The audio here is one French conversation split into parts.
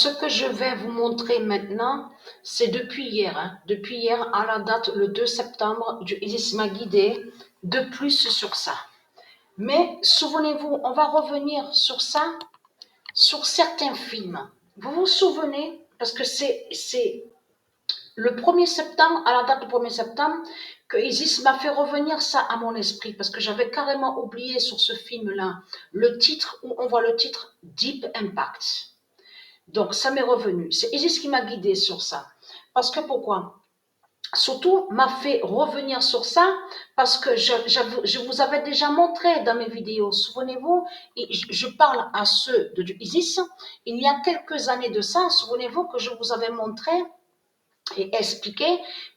ce que je vais vous montrer maintenant, c'est depuis hier. Depuis hier à la date, le 2 septembre, Isis m'a guidé de plus sur ça. Mais souvenez-vous, on va revenir sur ça, sur certains films. Vous vous souvenez, parce que c'est le 1er septembre, à la date du 1er septembre, que Isis m'a fait revenir ça à mon esprit, parce que j'avais carrément oublié sur ce film-là le titre, où on voit le titre Deep Impact. Donc, ça m'est revenu. C'est Isis qui m'a guidé sur ça. Parce que pourquoi? Surtout, m'a fait revenir sur ça parce que je vous avais déjà montré dans mes vidéos, souvenez-vous, et je parle à ceux de Isis, il y a quelques années de ça, souvenez-vous que je vous avais montré et expliqué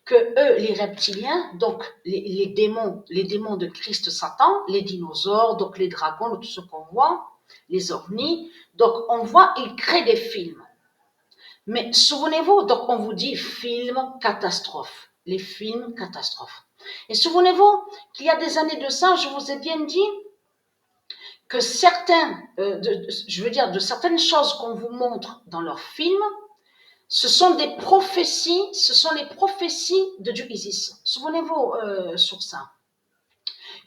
que eux, les reptiliens, donc les démons de Christ Satan, les dinosaures, donc les dragons, tout ce qu'on voit, les ovnis, donc on voit, ils créent des films. Mais souvenez-vous, donc on vous dit film catastrophe, les films catastrophes. Et souvenez-vous qu'il y a des années de ça, je vous ai bien dit que de certaines choses qu'on vous montre dans leurs films, ce sont des prophéties, ce sont les prophéties de Dieu Isis. Souvenez-vous sur ça.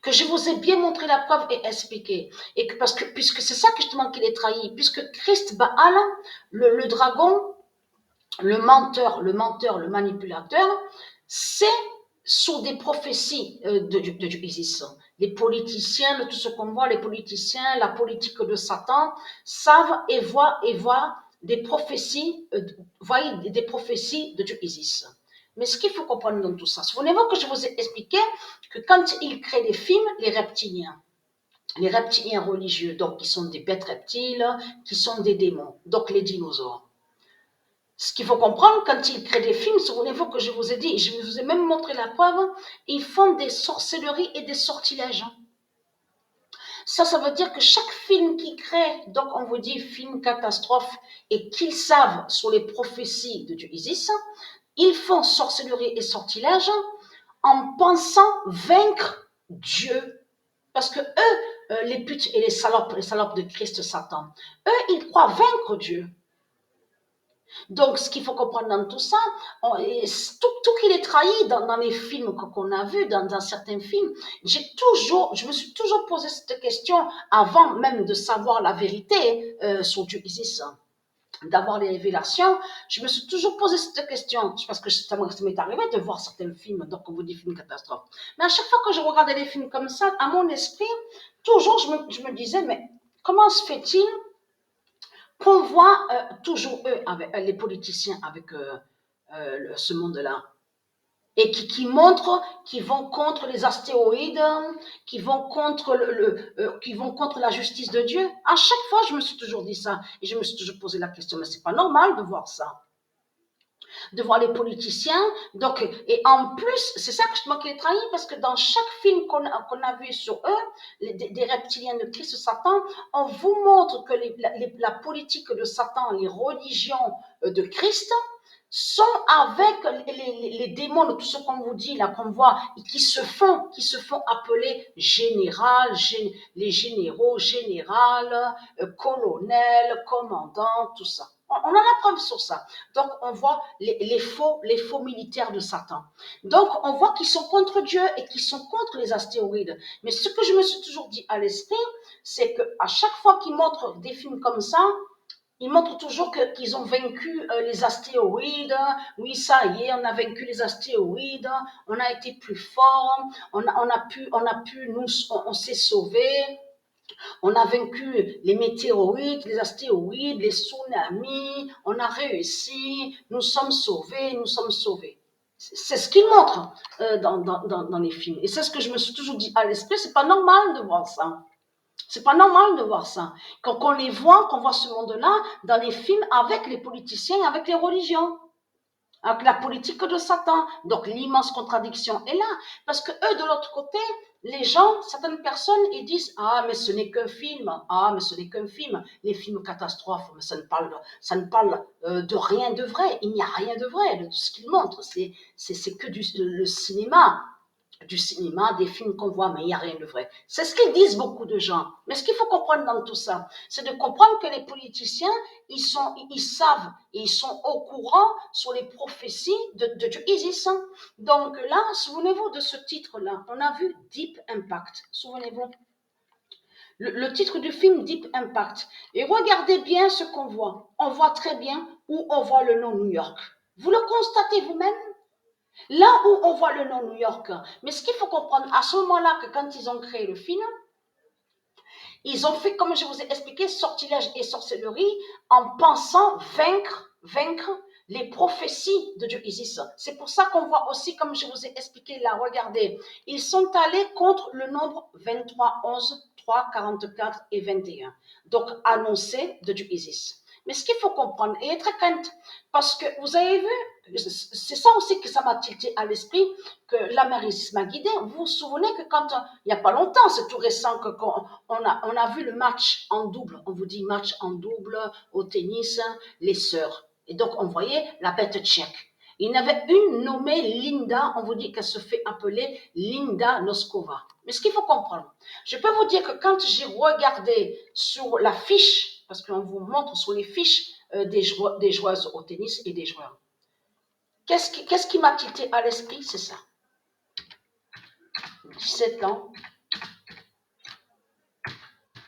Que je vous ai bien montré la preuve et expliqué. Et que, puisque c'est ça que justement qu'il est trahi, puisque Christ Baal, le dragon, le menteur, le manipulateur, c'est sur des prophéties de Dieu Isis. Les politiciens, de tout ce qu'on voit, les politiciens, la politique de Satan, savent et voient des prophéties, voyez, des prophéties de Dieu Isis. Mais ce qu'il faut comprendre dans tout ça, souvenez-vous que je vous ai expliqué que quand ils créent des films, les reptiliens religieux, donc qui sont des bêtes reptiles, qui sont des démons, donc les dinosaures. Ce qu'il faut comprendre, quand ils créent des films, souvenez-vous que je vous ai dit, je vous ai même montré la preuve, ils font des sorcelleries et des sortilèges. Ça veut dire que chaque film qu'ils créent, donc on vous dit film catastrophe, et qu'ils savent sur les prophéties de Dieu Isis, ils font sorcellerie et sortilège en pensant vaincre Dieu. Parce que eux, les putes et les salopes de Christ Satan, eux, ils croient vaincre Dieu. Donc, ce qu'il faut comprendre dans tout ça, tout qu'il est trahi dans les films qu'on a vus, dans certains films, je me suis toujours posé cette question avant même de savoir la vérité sur Dieu Isis, d'avoir les révélations. Je me suis toujours posé cette question parce que ça m'est arrivé de voir certains films, donc on vous dit films catastrophes. Mais à chaque fois que je regardais les films comme ça, à mon esprit, toujours je me disais, mais comment se fait-il qu'on voit toujours eux, avec les politiciens, avec ce monde-là, et qui montrent qu'ils vont contre les astéroïdes, qui vont contre qui vont contre la justice de Dieu. À chaque fois, je me suis toujours dit ça, et je me suis toujours posé la question, mais c'est pas normal de voir ça, de voir les politiciens. Donc, et en plus, c'est ça que je manquais de trahir, parce que dans chaque film qu'on a vu sur eux, des reptiliens de Christ Satan, on vous montre que la politique de Satan, les religions de Christ, sont avec les démons de tout ce qu'on vous dit là, qu'on voit, qui se font appeler les généraux, général, colonel, commandant, tout ça. On a la preuve sur ça. Donc, on voit les faux militaires de Satan. Donc, on voit qu'ils sont contre Dieu et qu'ils sont contre les astéroïdes. Mais ce que je me suis toujours dit à l'esprit, c'est qu'à chaque fois qu'ils montrent des films comme ça, ils montrent toujours qu'ils ont vaincu les astéroïdes. Oui, ça y est, on a vaincu les astéroïdes. On a été plus fort. On s'est sauvés. On a vaincu les météorites, les astéroïdes, les tsunamis. On a réussi. Nous sommes sauvés. Nous sommes sauvés. C'est ce qu'ils montrent dans les films. Et c'est ce que je me suis toujours dit à l'esprit. C'est pas normal de voir ça. C'est pas normal de voir ça. Quand on les voit, qu'on voit ce monde-là dans les films avec les politiciens, avec les religions, avec la politique de Satan. Donc l'immense contradiction est là. Parce que eux, de l'autre côté, les gens, certaines personnes, ils disent: ah, mais ce n'est qu'un film. Ah, mais ce n'est qu'un film. Les films catastrophes, mais ça ne parle de rien de vrai. Il n'y a rien de vrai de ce qu'ils montrent. C'est que le cinéma. du cinéma, des films qu'on voit, mais il n'y a rien de vrai. C'est ce qu'ils disent beaucoup de gens. Mais ce qu'il faut comprendre dans tout ça, c'est de comprendre que les politiciens, ils savent et ils sont au courant sur les prophéties de Dieu Isis. Donc là, souvenez-vous de ce titre-là. On a vu Deep Impact. Souvenez-vous. Le titre du film Deep Impact. Et regardez bien ce qu'on voit. On voit très bien où on voit le nom New York. Vous le constatez vous-même? Là où on voit le nom New York. Mais ce qu'il faut comprendre, à ce moment-là, que quand ils ont créé le film, ils ont fait, comme je vous ai expliqué, sortilège et sorcellerie en pensant vaincre les prophéties de Dieu Isis. C'est pour ça qu'on voit aussi, comme je vous ai expliqué là, regardez, ils sont allés contre le nombre 23, 11, 3, 44 et 21. Donc, annoncé de Dieu Isis. Mais ce qu'il faut comprendre, et être crainte, parce que vous avez vu, c'est ça aussi que ça m'a tilté à l'esprit, que la mère Isis m'a guidée. Vous vous souvenez que quand, il n'y a pas longtemps, c'est tout récent, on a vu le match en double, on vous dit match en double au tennis, les sœurs. Et donc, on voyait la bête tchèque. Il y en avait une nommée Linda, on vous dit qu'elle se fait appeler Linda Noskova. Mais ce qu'il faut comprendre, je peux vous dire que quand j'ai regardé sur la fiche, parce qu'on vous montre sur les fiches des joueuses au tennis et des joueurs, qu'est-ce qui m'a tilté à l'esprit? C'est ça. 17 ans.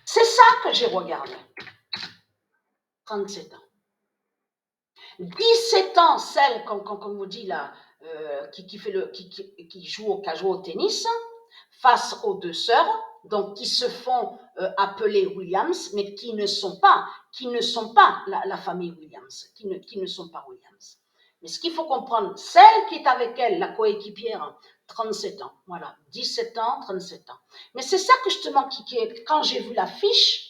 C'est ça que j'ai regardé. 37 ans. 17 ans, celle, comme vous dit là, qui joue au tennis, face aux deux sœurs, donc qui se font appeler Williams, mais qui ne sont pas la famille Williams, qui ne sont pas Williams. Mais ce qu'il faut comprendre, celle qui est avec elle, la coéquipière, 37 ans, voilà, 17 ans, 37 ans. Mais c'est ça que justement, quand j'ai vu la fiche,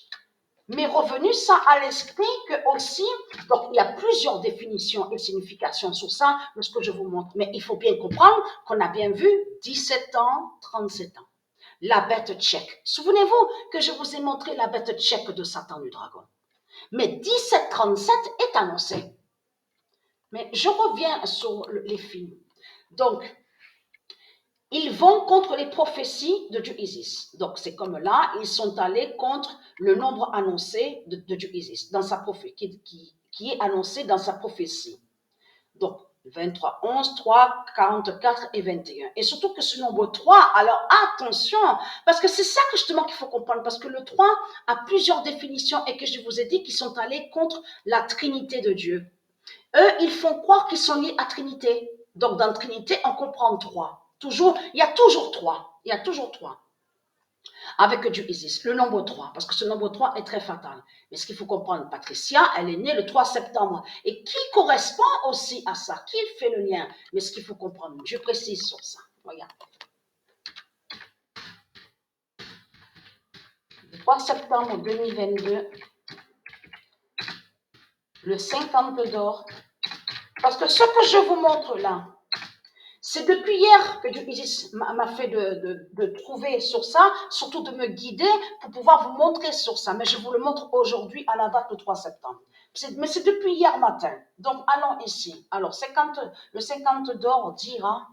m'est revenu ça à l'esprit que aussi, donc il y a plusieurs définitions et significations sur ça, de ce que je vous montre. Mais il faut bien comprendre qu'on a bien vu 17 ans, 37 ans. La bête tchèque. Souvenez-vous que je vous ai montré la bête tchèque de Satan du dragon. Mais 1737 est annoncé. Mais je reviens sur les films. Donc, ils vont contre les prophéties de Dieu Isis. Donc, c'est comme là, ils sont allés contre le nombre annoncé de Dieu Isis, dans sa prophétie, qui est annoncé dans sa prophétie. Donc, 23, 11, 3, 44 et 21. Et surtout que ce nombre 3, alors attention, parce que c'est ça que justement qu'il faut comprendre, parce que le 3 a plusieurs définitions et que je vous ai dit qu'ils sont allés contre la Trinité de Dieu. Eux, ils font croire qu'ils sont liés à Trinité. Donc, dans Trinité, on comprend 3. Toujours, il y a toujours 3. Il y a toujours 3. Avec Dieu Isis, le nombre 3, parce que ce nombre 3 est très fatal. Mais ce qu'il faut comprendre, Patricia, elle est née le 3 septembre. Et qui correspond aussi à ça? Qui fait le lien? Mais ce qu'il faut comprendre, je précise sur ça. Regarde. Le 3 septembre 2022, le 50 d'or. Parce que ce que je vous montre là, c'est depuis hier que Dieu m'a fait de trouver sur ça, surtout de me guider pour pouvoir vous montrer sur ça. Mais je vous le montre aujourd'hui à la date du 3 septembre. Mais c'est depuis hier matin. Donc, allons ici. Alors, le 50 d'or dira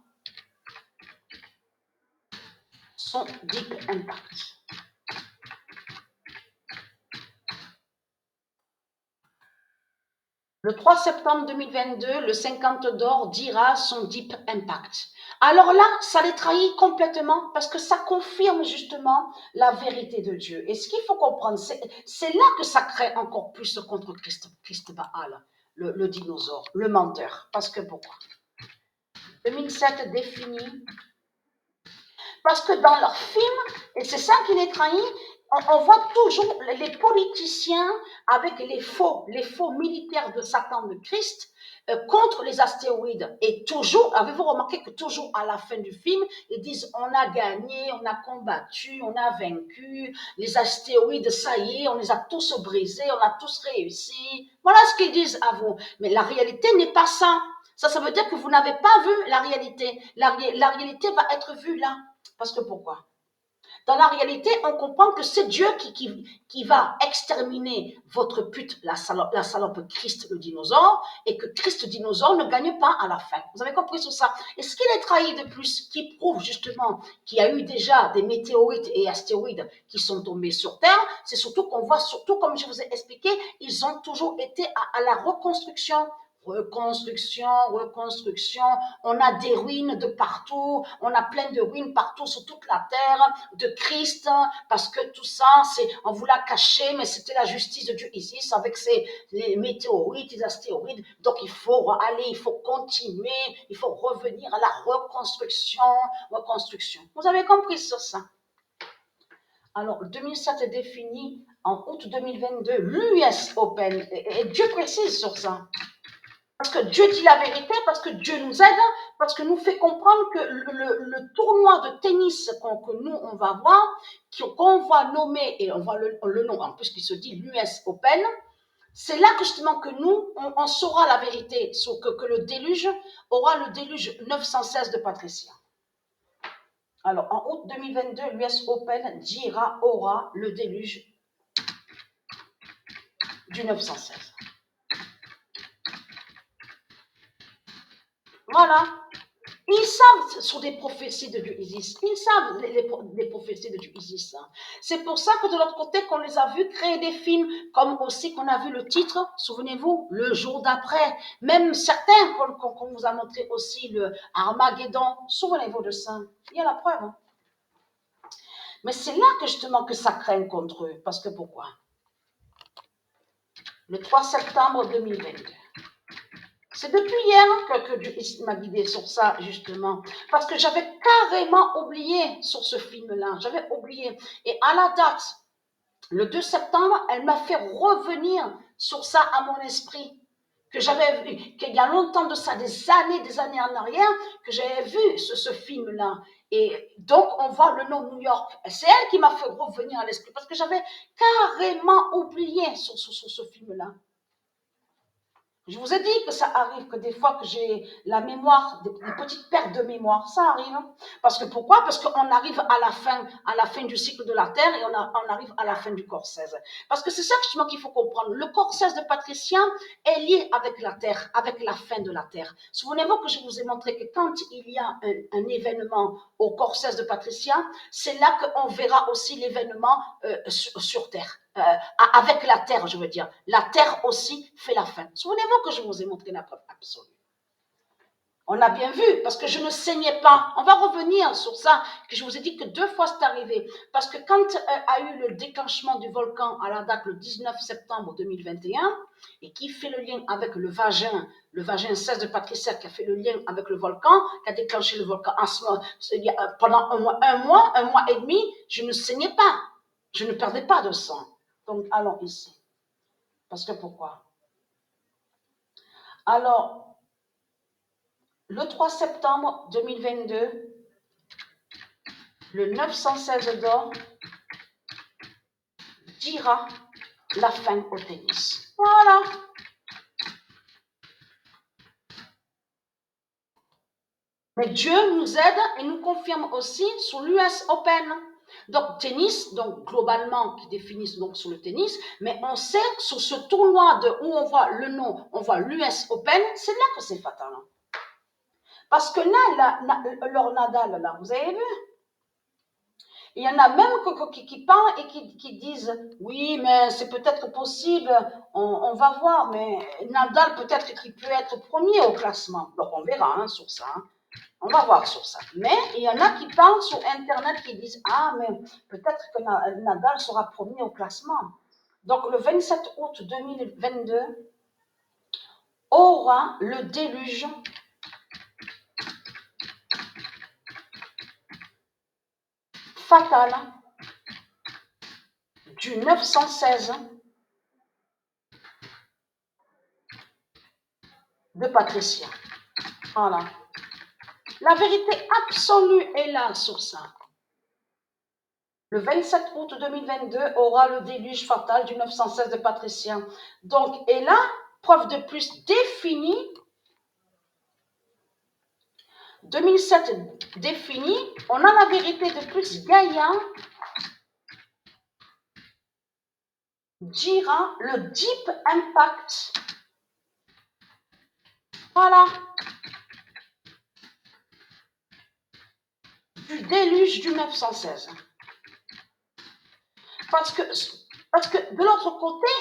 son deep impact. Le 3 septembre 2022, le 50 d'or dira son deep impact. Alors là, ça les trahit complètement parce que ça confirme justement la vérité de Dieu. Et ce qu'il faut comprendre, c'est là que ça crée encore plus contre Christ Baal, le dinosaure, le menteur. Parce que pourquoi? 2007 définit. Parce que dans leurs films, et c'est ça qui les trahit, on voit toujours les politiciens avec les faux militaires de Satan de Christ contre les astéroïdes. Et toujours, avez-vous remarqué que toujours à la fin du film, ils disent on a gagné, on a combattu, on a vaincu, les astéroïdes, ça y est, on les a tous brisés, on a tous réussi. Voilà ce qu'ils disent à vous. Mais la réalité n'est pas ça. Ça veut dire que vous n'avez pas vu la réalité. La réalité va être vue là. Parce que pourquoi? Dans la réalité, on comprend que c'est Dieu qui va exterminer votre pute, la salope Christ le dinosaure, et que Christ le dinosaure ne gagne pas à la fin. Vous avez compris sur ça? Et ce qu'il est trahi de plus, qui prouve justement qu'il y a eu déjà des météorites et astéroïdes qui sont tombés sur Terre, c'est surtout qu'on voit, surtout comme je vous ai expliqué, ils ont toujours été à la reconstruction. Reconstruction, on a des ruines de partout, on a plein de ruines partout sur toute la terre, de Christ, parce que tout ça, on vous l'a caché, mais c'était la justice de Dieu Isis avec les météorites, les astéroïdes, donc il faut aller, il faut continuer, il faut revenir à la reconstruction. Vous avez compris sur ça? Alors, 2007 est défini en août 2022, l'US Open, et Dieu précise sur ça. Parce que Dieu dit la vérité, parce que Dieu nous aide, parce que nous fait comprendre que le tournoi de tennis que nous, on va voir, qu'on va nommer, et on voit le nom, en plus qui se dit l'US Open, c'est là que justement que nous, on saura la vérité, que le déluge aura le déluge 916 de Patricia. Alors, en août 2022, l'US Open aura le déluge du 916. Voilà. Ils savent sur des prophéties de Dieu Isis. Ils savent les prophéties de Dieu Isis. C'est pour ça que de l'autre côté, qu'on les a vus créer des films, comme aussi qu'on a vu le titre, souvenez-vous, le jour d'après. Même certains qu'on vous a montré aussi, le Armageddon. Souvenez-vous de ça. Il y a la preuve. Hein. Mais c'est là que justement que ça craint contre eux. Parce que pourquoi? Le 3 septembre 2022. C'est depuis hier que Dieu m'a guidé sur ça, justement. Parce que j'avais carrément oublié sur ce film-là. J'avais oublié. Et à la date, le 2 septembre, elle m'a fait revenir sur ça à mon esprit. Que j'avais vu, qu'il y a longtemps de ça, des années en arrière, que j'avais vu ce film-là. Et donc, on voit le nom New York. C'est elle qui m'a fait revenir à l'esprit. Parce que j'avais carrément oublié sur ce film-là. Je vous ai dit que ça arrive, que des fois que j'ai la mémoire, des petites pertes de mémoire, ça arrive. Parce que pourquoi? Parce qu'on arrive à la fin du cycle de la Terre et on arrive à la fin du corps 16. Parce que c'est ça justement qu'il faut comprendre. Le corps 16 de Patricia est lié avec la Terre, avec la fin de la Terre. Souvenez-vous que je vous ai montré que quand il y a un événement au corps 16 de Patricia, c'est là qu'on verra aussi l'événement sur Terre. Avec la terre, je veux dire. La terre aussi fait la fin. Souvenez-vous que je vous ai montré la preuve absolue. On a bien vu, parce que je ne saignais pas. On va revenir sur ça, que je vous ai dit que 2 fois c'est arrivé. Parce que quand a eu le déclenchement du volcan à la date le 19 septembre 2021, et qui fait le lien avec le vagin 16 de Patricia, qui a fait le lien avec le volcan, qui a déclenché le volcan pendant un mois et demi, je ne saignais pas. Je ne perdais pas de sang. Donc, allons ici. Parce que pourquoi? Alors, le 3 septembre 2022, le 916 d'or dira la fin au tennis. Voilà. Mais Dieu nous aide et nous confirme aussi sur l'US Open. Donc, tennis, donc globalement, qui définissent donc sur le tennis, mais on sait sur ce tournoi où on voit le nom, on voit l'US Open, c'est là que c'est fatal. Parce que là, leur Nadal, là, vous avez vu? Il y en a même qui parlent et qui disent, oui, mais c'est peut-être possible, on va voir, mais Nadal, peut-être qu'il peut être premier au classement. Donc, on verra sur ça. Hein. On va voir sur ça. Mais il y en a qui parlent sur Internet qui disent, ah, mais peut-être que Nadal sera premier au classement. Donc, le 27 août 2022 aura le déluge fatal du 916 de Patricia. Voilà. La vérité absolue est là sur ça. Le 27 août 2022 aura le déluge fatal du 916 de Patricia. Donc, et là, preuve de plus définie, 2007 définie, on a la vérité de plus Gaïa dira le Deep Impact. Voilà, du déluge du 916. Parce que, parce que de l'autre côté,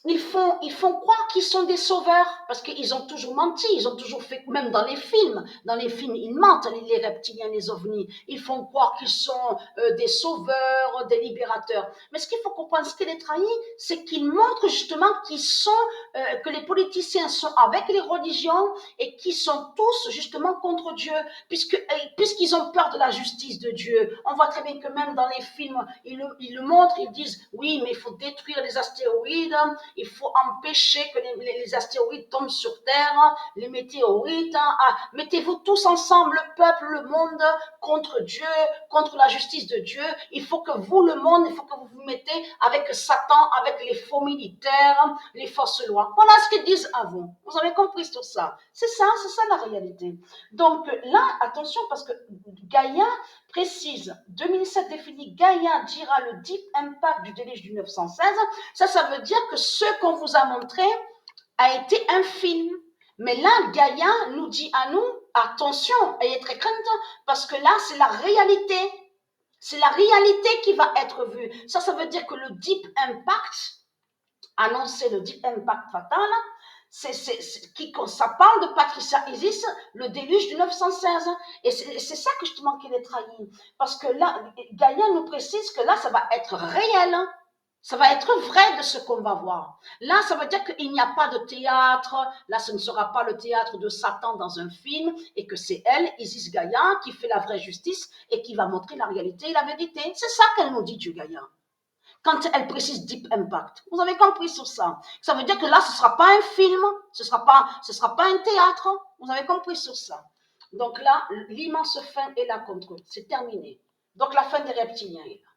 ils font croire qu'ils sont des sauveurs parce qu'ils ont toujours menti, ils ont toujours fait, même dans les films ils mentent, les reptiliens, les ovnis, ils font croire qu'ils sont des sauveurs, des libérateurs. Mais ce qu'il faut comprendre, ce qui les trahit, c'est qu'ils montrent justement que les politiciens sont avec les religions et qu'ils sont tous justement contre Dieu, puisqu'ils ont peur de la justice de Dieu. On voit très bien que même dans les films, ils le montrent, ils disent oui, mais il faut détruire les astéroïdes, il faut empêcher que les astéroïdes tombent sur Terre, les météorites. Mettez-vous tous ensemble, le peuple, le monde, contre Dieu, contre la justice de Dieu. Il faut que vous, le monde, il faut que vous vous mettez avec Satan, avec les faux militaires, les fausses lois. Voilà ce qu'ils disent à vous. Vous avez compris tout ça. C'est ça la réalité. Donc là, attention, parce que Gaïa précise, 2007 définit, Gaïa dira le deep impact du déluge du 916. Ça veut dire que ce qu'on vous a montré a été un film. Mais là, Gaïa nous dit à nous, attention, ayez très crainte, parce que là, c'est la réalité. C'est la réalité qui va être vue. Ça veut dire que le deep impact, annoncer le deep impact fatal, ça parle de Patricia Isis, le déluge du 916. Et c'est ça que justement qu'il est trahi. Parce que là, Gaïa nous précise que là, ça va être réel. Ça va être vrai de ce qu'on va voir. Là, ça veut dire qu'il n'y a pas de théâtre. Là, ce ne sera pas le théâtre de Satan dans un film et que c'est elle, Isis Gaïa, qui fait la vraie justice et qui va montrer la réalité et la vérité. C'est ça qu'elle nous dit, Dieu Gaïa. Quand elle précise deep impact. Vous avez compris sur ça. Ça veut dire que là, ce ne sera pas un film, ce sera pas un théâtre. Vous avez compris sur ça. Donc là, l'immense fin est là contre eux. C'est terminé. Donc la fin des reptiliens est là.